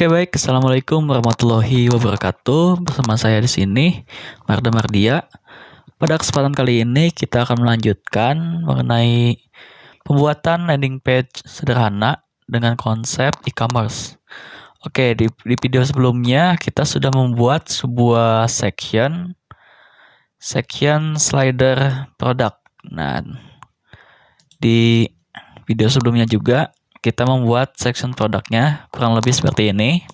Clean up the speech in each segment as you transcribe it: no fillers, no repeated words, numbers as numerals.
Oke baik, assalamualaikum warahmatullahi wabarakatuh. Bersama saya di sini, Marda Mardia. Pada kesempatan kali ini kita akan melanjutkan mengenai pembuatan landing page sederhana dengan konsep e-commerce. Oke, di video sebelumnya kita sudah membuat sebuah section slider produk. Nah, di video sebelumnya juga kita membuat section produknya kurang lebih seperti ini.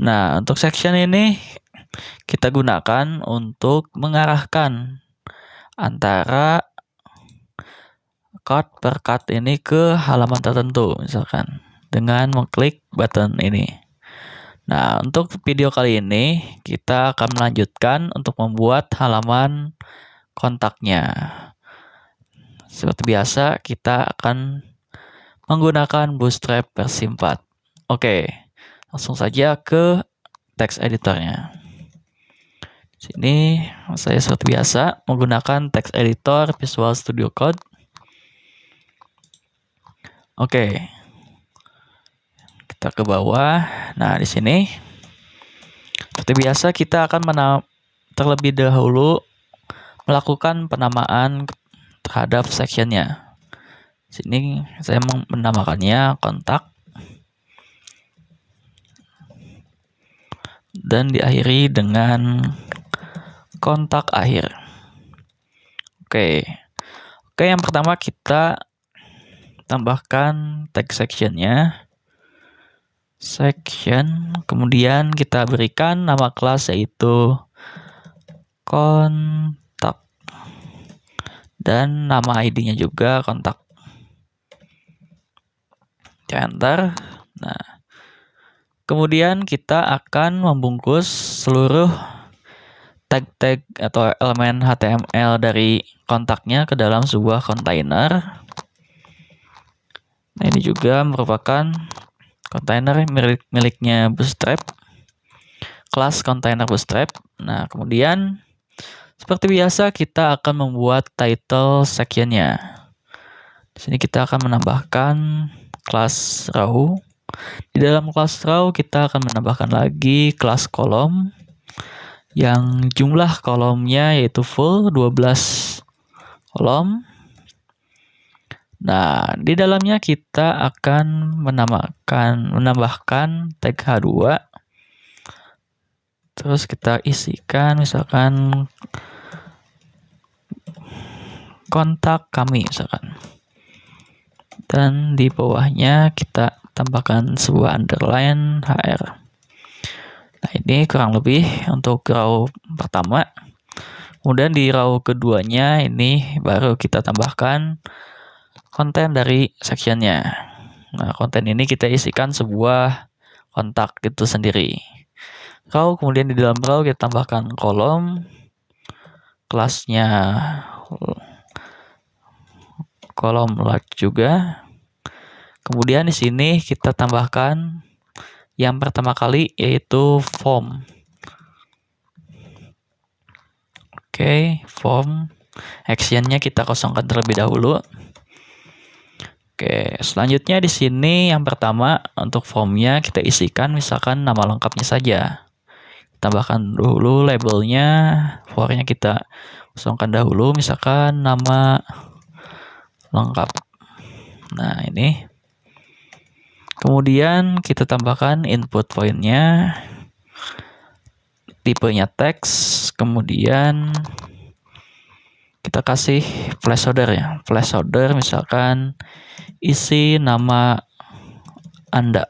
Nah, untuk section ini kita gunakan untuk mengarahkan antara card per card ini ke halaman tertentu, misalkan dengan mengklik button ini. Nah, untuk video kali ini kita akan melanjutkan untuk membuat halaman kontaknya. Seperti biasa, kita akan menggunakan Bootstrap versi 4. Oke, langsung saja ke text editornya. Sini saya seperti biasa menggunakan text editor Visual Studio Code. Oke, kita ke bawah. Nah, di sini seperti biasa kita akan terlebih dahulu melakukan penamaan terhadap sectionnya. Sini saya menamakannya kontak dan diakhiri dengan kontak akhir. Oke, yang pertama kita tambahkan tag sectionnya, kemudian kita berikan nama kelas yaitu kontak dan nama ID-nya juga kontak. Enter. Nah, kemudian kita akan membungkus seluruh tag-tag atau elemen HTML dari kontaknya ke dalam sebuah kontainer. Nah, ini juga merupakan kontainer miliknya Bootstrap, kelas kontainer Bootstrap. Nah, kemudian seperti biasa kita akan membuat title sectionnya. Di sini kita akan menambahkan kelas row. Di dalam kelas row kita akan menambahkan lagi kelas kolom yang jumlah kolomnya yaitu full 12 kolom. Nah, di dalamnya kita akan menambahkan tag H2. Terus kita isikan misalkan kontak kami misalkan. Dan di bawahnya kita tambahkan sebuah underline HR. Nah, ini kurang lebih untuk row pertama. Kemudian di row keduanya ini baru kita tambahkan konten dari sectionnya. Nah, konten ini kita isikan sebuah kontak itu sendiri. Row, kemudian di dalam row kita tambahkan kolom, kelasnya kolom large juga. Kemudian di sini kita tambahkan yang pertama kali yaitu form. Oke, form. Actionnya kita kosongkan terlebih dahulu. Oke, selanjutnya di sini yang pertama untuk formnya kita isikan misalkan nama lengkapnya saja. Tambahkan dulu labelnya, fornya kita kosongkan dahulu misalkan nama lengkap. Nah, ini. Kemudian kita tambahkan input pointnya, tipenya teks, kemudian kita kasih placeholder ya. Placeholder misalkan isi nama Anda.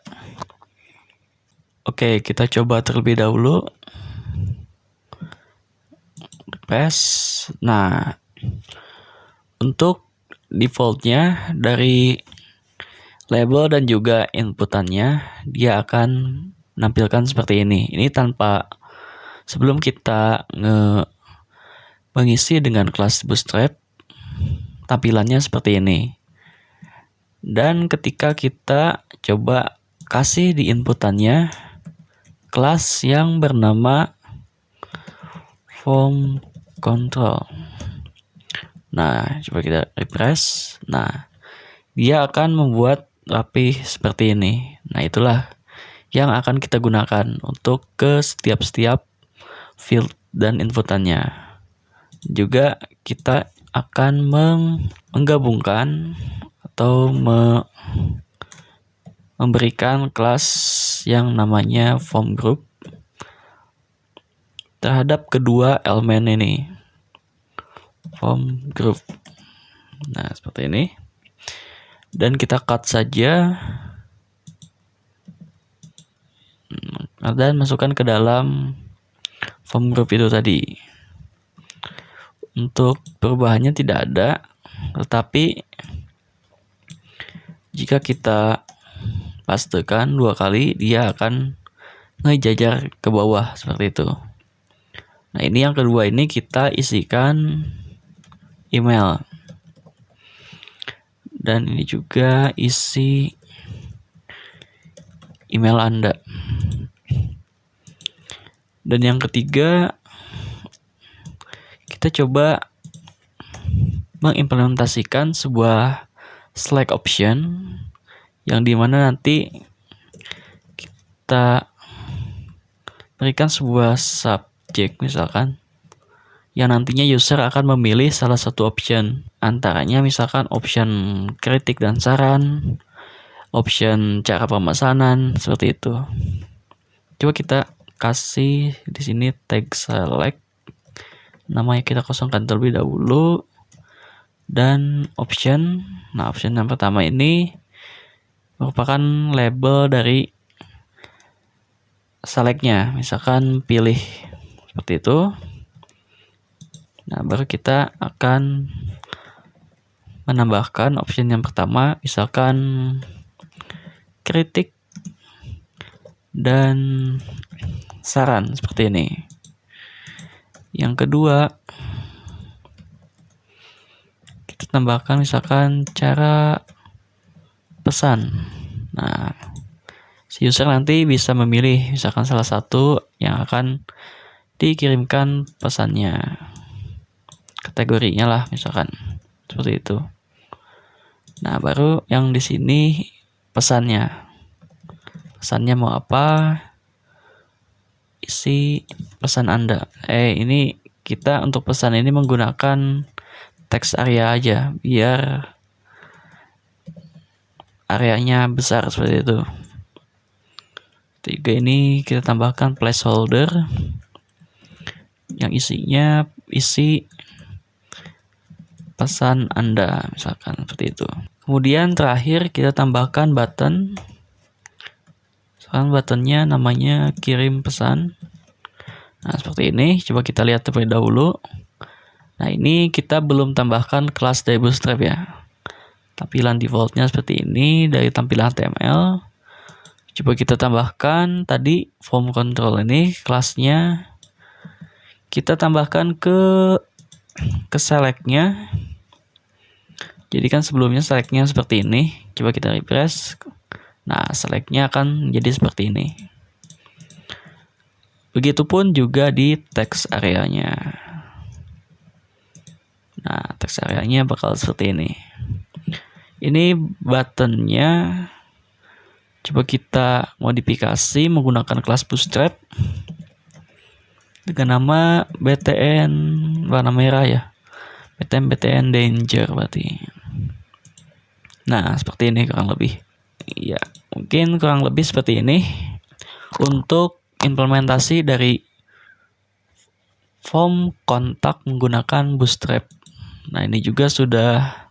Oke, kita coba terlebih dahulu. Paste. Nah, untuk defaultnya dari label dan juga inputannya dia akan menampilkan seperti ini. Ini tanpa sebelum kita mengisi dengan kelas Bootstrap, tampilannya seperti ini. Dan ketika kita coba kasih di inputannya kelas yang bernama form control. Nah, coba kita refresh. Nah, dia akan membuat rapi seperti ini. Nah, itulah yang akan kita gunakan untuk ke setiap field dan inputannya. Juga kita akan menggabungkan atau memberikan kelas yang namanya form group terhadap kedua elemen ini. Form group. Nah, seperti ini. Dan kita cut saja dan masukkan ke dalam form group itu tadi. Untuk perubahannya tidak ada, tetapi jika kita pastekan 2 kali, dia akan ngejajar ke bawah seperti itu. Nah, ini yang kedua, ini kita isikan email. Dan ini juga isi email Anda. Dan yang ketiga, kita coba mengimplementasikan sebuah select option yang dimana nanti kita berikan sebuah subjek misalkan yang nantinya user akan memilih salah satu option, antaranya misalkan option kritik dan saran, option cara pemesanan, seperti itu. Coba kita kasih di sini tag select, namanya kita kosongkan terlebih dahulu, dan option. Nah, option yang pertama ini merupakan label dari selectnya, misalkan pilih seperti itu. Nah, baru kita akan menambahkan option yang pertama, misalkan kritik dan saran seperti ini. Yang kedua, kita tambahkan misalkan cara pesan. Nah, si user nanti bisa memilih misalkan salah satu yang akan dikirimkan pesannya, kategorinya lah misalkan seperti itu. Nah, baru yang di sini pesannya mau apa, isi pesan Anda. Ini kita untuk pesan ini menggunakan text area aja biar areanya besar seperti itu. Tiga ini kita tambahkan placeholder yang isinya isi pesan Anda misalkan seperti itu. Kemudian terakhir kita tambahkan button. Sekarang buttonnya namanya kirim pesan. Nah, seperti ini. Coba kita lihat terlebih dahulu. Nah, ini kita belum tambahkan kelas dari Bootstrap ya. Tampilan defaultnya seperti ini dari tampilan HTML. Coba kita tambahkan tadi form control ini kelasnya. Kita tambahkan ke selectnya. Jadi kan sebelumnya selectnya seperti ini. Coba kita refresh. Nah, selectnya akan menjadi seperti ini. Begitupun juga di text areanya. Nah, text areanya bakal seperti ini. Ini buttonnya coba kita modifikasi menggunakan kelas Bootstrap dengan nama btn warna merah ya. btn danger berarti. Nah, seperti ini kurang lebih. Ya, mungkin kurang lebih seperti ini untuk implementasi dari form kontak menggunakan Bootstrap. Nah, ini juga sudah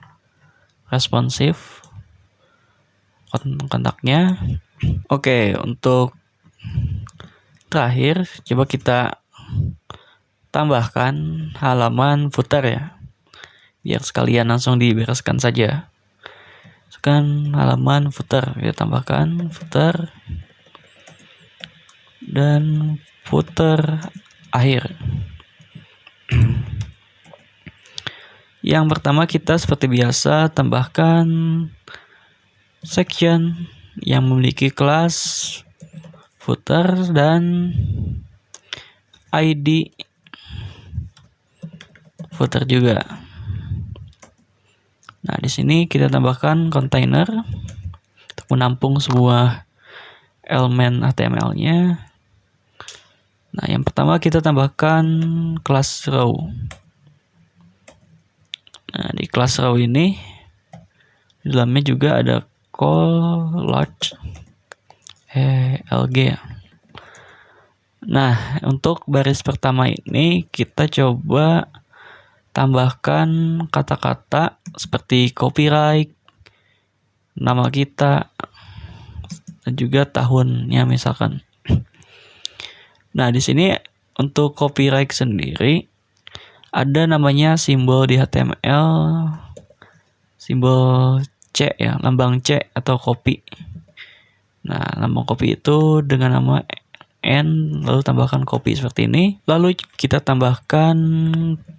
responsif kontaknya. Oke, untuk terakhir coba kita tambahkan halaman footer ya, biar sekalian langsung dibereskan saja. Sekarang halaman footer, kita tambahkan footer dan footer akhir. Yang pertama kita seperti biasa tambahkan section yang memiliki kelas footer dan ID footer juga. Nah, di sini kita tambahkan container untuk menampung sebuah elemen HTML-nya. Nah, yang pertama kita tambahkan kelas row. Nah, di kelas row ini di dalamnya juga ada call large LG ya. Nah, untuk baris pertama ini kita coba tambahkan kata-kata seperti copyright, nama kita, dan juga tahunnya misalkan. Nah, di sini untuk copyright sendiri ada namanya simbol di HTML, simbol C ya, lambang C atau copy. Nah, lambang copy itu dengan nama N, lalu tambahkan copy seperti ini. Lalu kita tambahkan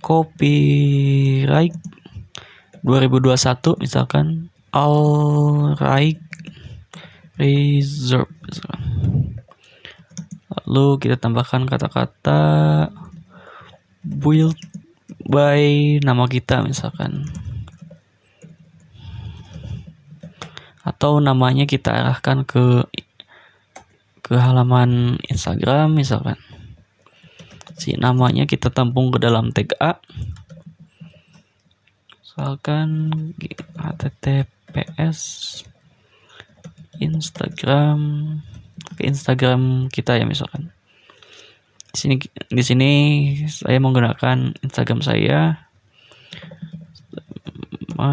copyright 2021 misalkan, all right reserve misalkan. Lalu kita tambahkan kata-kata build by nama kita misalkan, atau namanya kita arahkan ke halaman Instagram misalkan. Si namanya kita tampung ke dalam tag A. Misalkan https Instagram ke Instagram kita ya misalkan. Di sini saya menggunakan Instagram saya 18.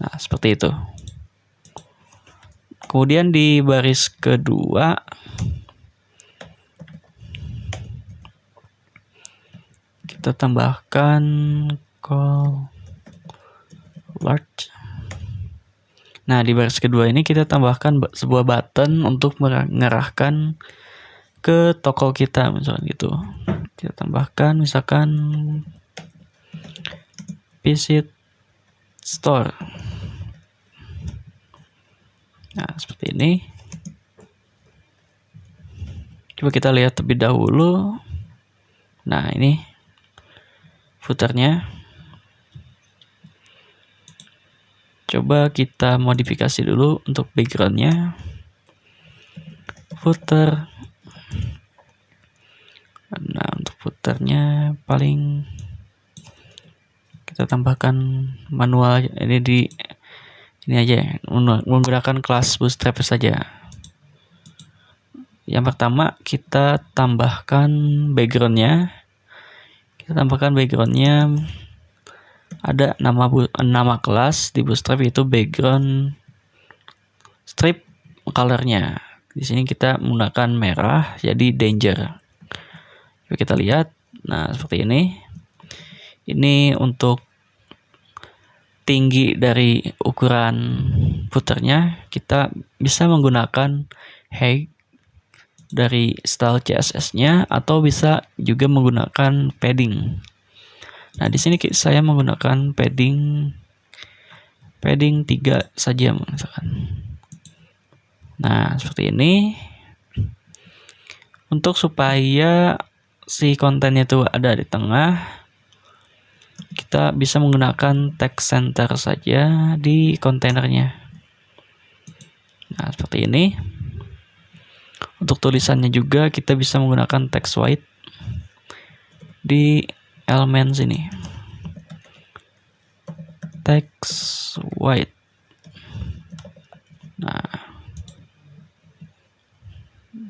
Nah, seperti itu. Kemudian di baris kedua kita tambahkan call large. Nah, di baris kedua ini kita tambahkan sebuah button untuk mengarahkan ke toko kita misalkan gitu. Kita tambahkan misalkan visit store. Nah, seperti ini. Coba kita lihat terlebih dahulu. Nah, ini footernya. Coba kita modifikasi dulu untuk backgroundnya. Footer. Nah, untuk footernya paling kita tambahkan manual ini aja, menggunakan kelas Bootstrap saja. Yang pertama kita tambahkan backgroundnya. Kita tambahkan backgroundnya ada nama kelas di Bootstrap itu background strip colornya. Di sini kita menggunakan merah jadi danger. Coba kita lihat. Nah, seperti ini. Ini untuk tinggi dari ukuran footernya, kita bisa menggunakan height dari style CSS-nya atau bisa juga menggunakan padding. Nah, di sini saya menggunakan padding 3 saja misalkan. Nah, seperti ini. Untuk supaya si kontennya itu ada di tengah, kita bisa menggunakan text center saja di kontainernya. Nah, seperti ini. Untuk tulisannya juga kita bisa menggunakan text white di elemen sini. Text white. Nah,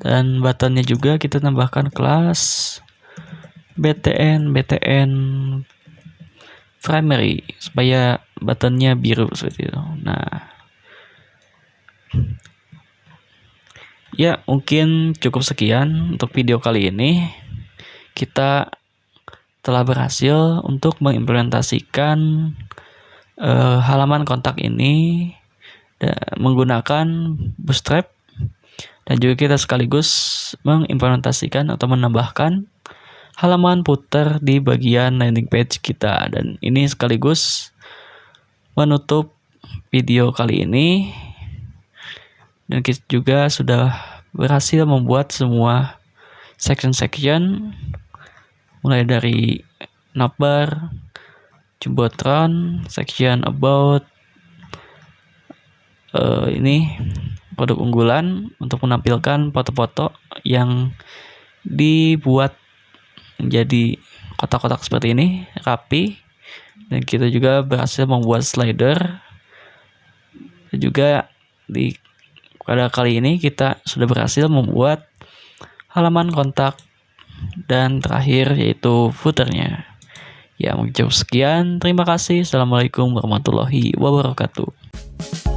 dan buttonnya juga kita tambahkan kelas btn primary supaya buttonnya biru seperti itu. Nah, ya mungkin cukup sekian untuk video kali ini. Kita telah berhasil untuk mengimplementasikan halaman kontak ini menggunakan Bootstrap, dan juga kita sekaligus mengimplementasikan atau menambahkan halaman footer di bagian landing page kita, dan ini sekaligus menutup video kali ini. Dan kita juga sudah berhasil membuat semua section mulai dari navbar, jumbotron, section about, ini produk unggulan untuk menampilkan foto-foto yang dibuat menjadi kotak-kotak seperti ini, rapi. Dan kita juga berhasil membuat slider. Dan juga pada kali ini kita sudah berhasil membuat halaman kontak dan terakhir yaitu footernya. Ya, mungkin cukup sekian. Terima kasih. Assalamualaikum warahmatullahi wabarakatuh.